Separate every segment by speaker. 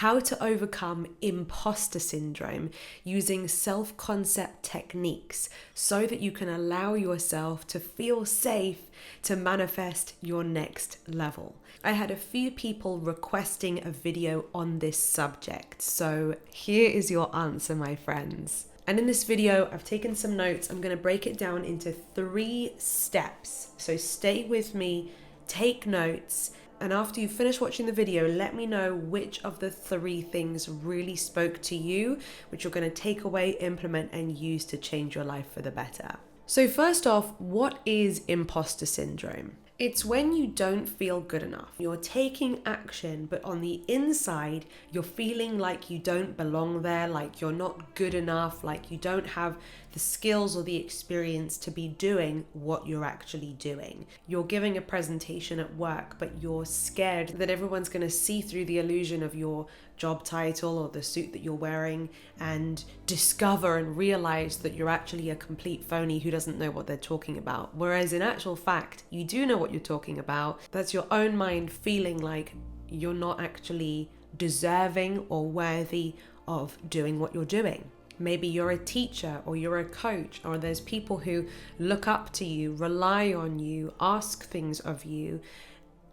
Speaker 1: how to overcome imposter syndrome using self-concept techniques so that you can allow yourself to feel safe to manifest your next level. I had a few people requesting a video on this subject, so here is your answer, my friends. And in this video, I've taken some notes. I'm going to break it down into 3 steps. So stay with me, take notes, and after you finish watching the video, let me know which of the 3 things really spoke to you, which you're going to take away, implement, and use to change your life for the better. So first off, what is imposter syndrome? It's when you don't feel good enough. You're taking action, but on the inside, you're feeling like you don't belong there, like you're not good enough, like you don't have the skills or the experience to be doing what you're actually doing. You're giving a presentation at work, but you're scared that everyone's going to see through the illusion of your job title or the suit that you're wearing and discover and realize that you're actually a complete phony who doesn't know what they're talking about. Whereas in actual fact, you do know what you're talking about. That's your own mind feeling like you're not actually deserving or worthy of doing what you're doing. Maybe you're a teacher or you're a coach, or there's people who look up to you, rely on you, ask things of you,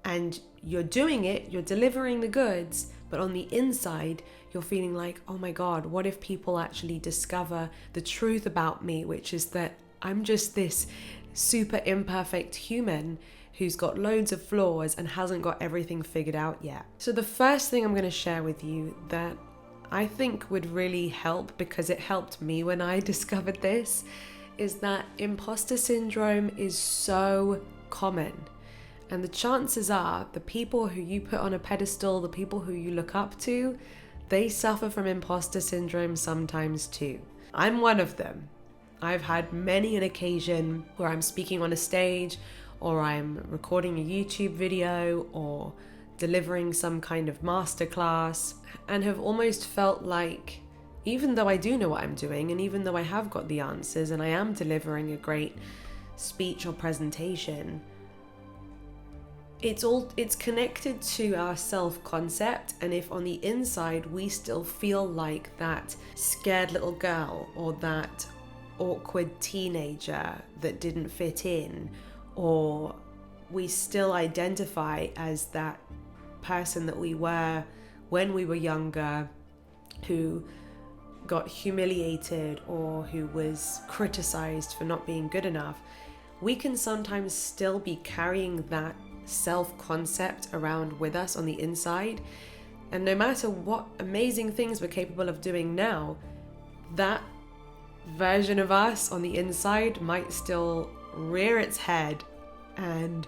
Speaker 1: and you're doing it, you're delivering the goods, but on the inside, you're feeling like, oh my God, what if people actually discover the truth about me, which is that I'm just this super imperfect human who's got loads of flaws and hasn't got everything figured out yet. So the first thing I'm going to share with you that I think would really help, because it helped me when I discovered this, is that imposter syndrome is so common. And the chances are the people who you put on a pedestal, the people who you look up to, they suffer from imposter syndrome sometimes too. I'm one of them. I've had many an occasion where I'm speaking on a stage, or I'm recording a YouTube video, or delivering some kind of masterclass, and have almost felt like, even though I do know what I'm doing, and even though I have got the answers, and I am delivering a great speech or presentation, it's connected to our self-concept. And if on the inside we still feel like that scared little girl, or that awkward teenager that didn't fit in, or we still identify as that person that we were when we were younger, who got humiliated or who was criticized for not being good enough, we can sometimes still be carrying that self-concept around with us on the inside. And no matter what amazing things we're capable of doing now, that version of us on the inside might still rear its head and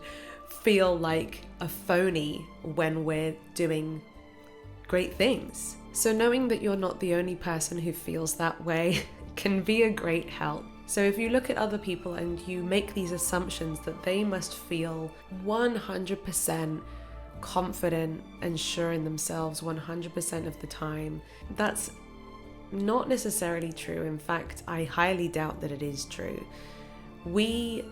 Speaker 1: feel like a phony when we're doing great things. So knowing that you're not the only person who feels that way can be a great help. So if you look at other people and you make these assumptions that they must feel 100% confident and sure in themselves 100% of the time, that's not necessarily true. In fact, I highly doubt that it is true. We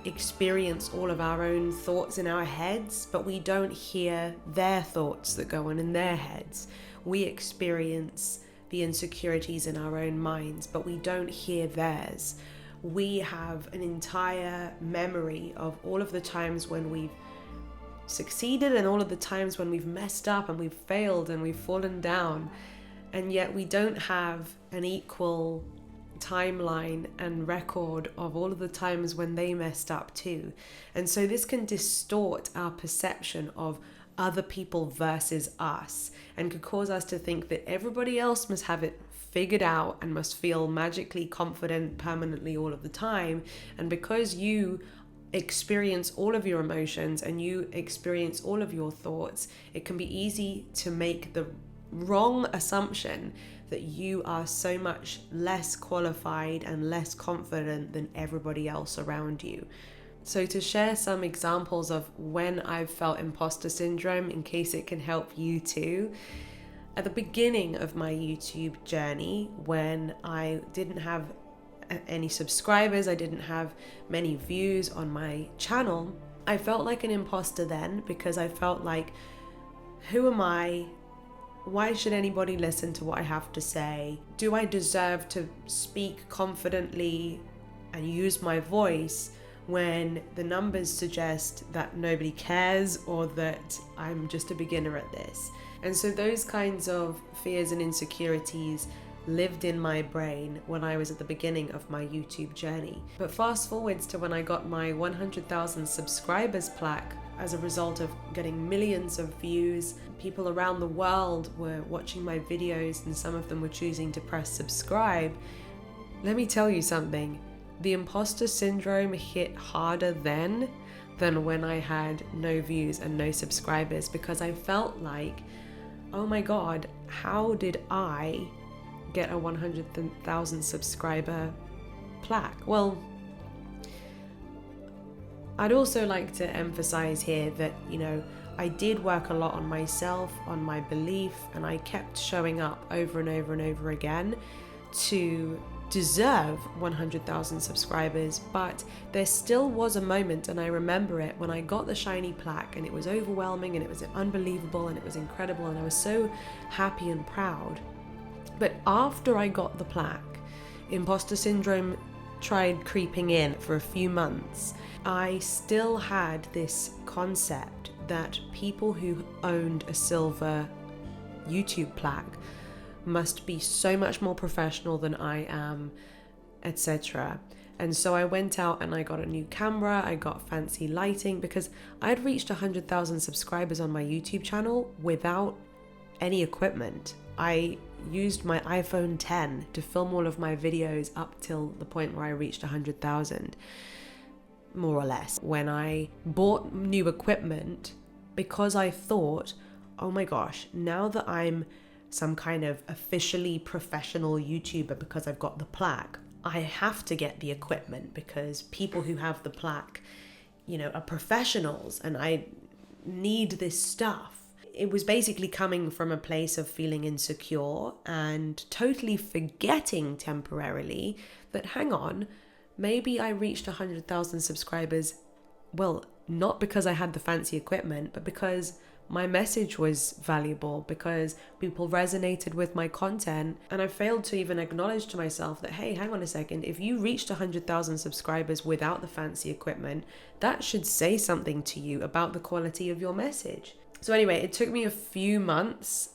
Speaker 1: experience all of our own thoughts in our heads, but we don't hear their thoughts that go on in their heads. We experience the insecurities in our own minds, but we don't hear theirs. We have an entire memory of all of the times when we've succeeded and all of the times when we've messed up and we've failed and we've fallen down, and yet we don't have an equal timeline and record of all of the times when they messed up too. And so this can distort our perception of other people versus us, and could cause us to think that everybody else must have it figured out and must feel magically confident permanently all of the time. And because you experience all of your emotions and you experience all of your thoughts, it can be easy to make the wrong assumption that you are so much less qualified and less confident than everybody else around you. So to share some examples of when I've felt imposter syndrome, in case it can help you too. At the beginning of my YouTube journey, when I didn't have any subscribers, I didn't have many views on my channel, I felt like an imposter then, because I felt like, who am I? Why should anybody listen to what I have to say? Do I deserve to speak confidently and use my voice when the numbers suggest that nobody cares or that I'm just a beginner at this? And so those kinds of fears and insecurities lived in my brain when I was at the beginning of my YouTube journey. But fast forwards to when I got my 100,000 subscribers plaque as a result of getting millions of views. People around the world were watching my videos and some of them were choosing to press subscribe. Let me tell you something. The imposter syndrome hit harder then than when I had no views and no subscribers, because I felt like, oh my God, how did I get a 100,000 subscriber plaque? Well, I'd also like to emphasize here that, I did work a lot on myself, on my belief, and I kept showing up over and over and over again to deserve 100,000 subscribers. But there still was a moment, and I remember it, when I got the shiny plaque, and it was overwhelming and it was unbelievable and it was incredible and I was so happy and proud. But after I got the plaque, imposter syndrome tried creeping in for a few months. I still had this concept that people who owned a silver YouTube plaque must be so much more professional than I am, etc. And so I went out and I got a new camera, I got fancy lighting, because I'd reached 100,000 subscribers on my YouTube channel without any equipment. I used my iPhone 10 to film all of my videos up till the point where I reached 100,000, more or less. When I bought new equipment, because I thought, oh my gosh, now that I'm some kind of officially professional YouTuber because I've got the plaque, I have to get the equipment because people who have the plaque, are professionals and I need this stuff. It was basically coming from a place of feeling insecure and totally forgetting temporarily that, hang on, maybe I reached 100,000 subscribers, well, not because I had the fancy equipment, but because my message was valuable, because people resonated with my content. And I failed to even acknowledge to myself that, hey, hang on a second, if you reached 100,000 subscribers without the fancy equipment, that should say something to you about the quality of your message. So anyway, it took me a few months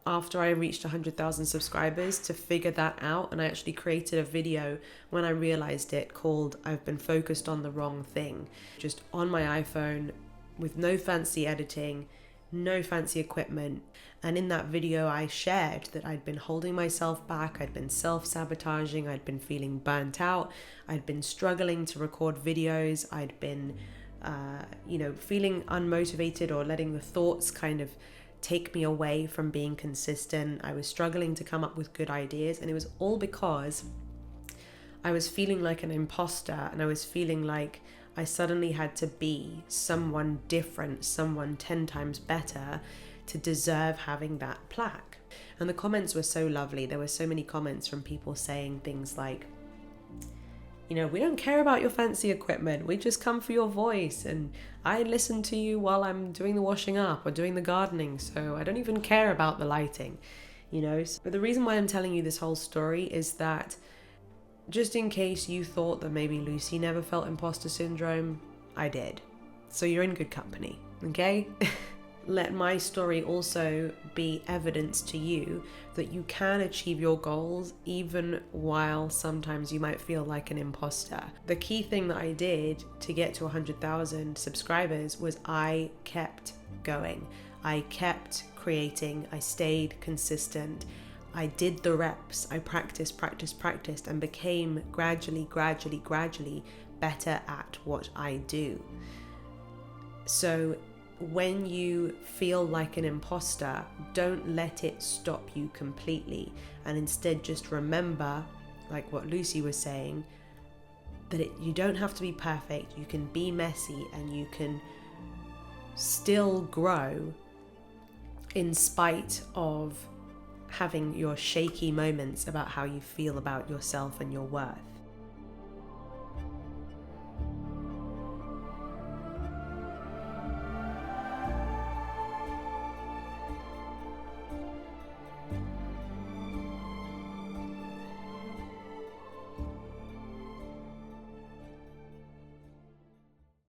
Speaker 1: after I reached 100,000 subscribers to figure that out, and I actually created a video when I realized it called I've Been Focused on the Wrong Thing, just on my iPhone with no fancy editing, no fancy equipment. And in that video I shared that I'd been holding myself back, I'd been self-sabotaging, I'd been feeling burnt out, I'd been struggling to record videos, I'd been feeling unmotivated or letting the thoughts kind of take me away from being consistent. I was struggling to come up with good ideas, and it was all because I was feeling like an imposter, and I was feeling like I suddenly had to be someone different, someone 10 times better to deserve having that plaque. And the comments were so lovely. There were so many comments from people saying things like, we don't care about your fancy equipment. We just come for your voice. And I listen to you while I'm doing the washing up or doing the gardening. So I don't even care about the lighting, But the reason why I'm telling you this whole story is that just in case you thought that maybe Lucie never felt imposter syndrome, I did. So you're in good company, okay? Let my story also be evidence to you that you can achieve your goals even while sometimes you might feel like an imposter. The key thing that I did to get to 100,000 subscribers was I kept going. I kept creating. I stayed consistent. I did the reps. I practiced, and became gradually better at what I do. So when you feel like an imposter, don't let it stop you completely, and instead just remember, like what Lucie was saying, that you don't have to be perfect. You can be messy and you can still grow in spite of having your shaky moments about how you feel about yourself and your worth.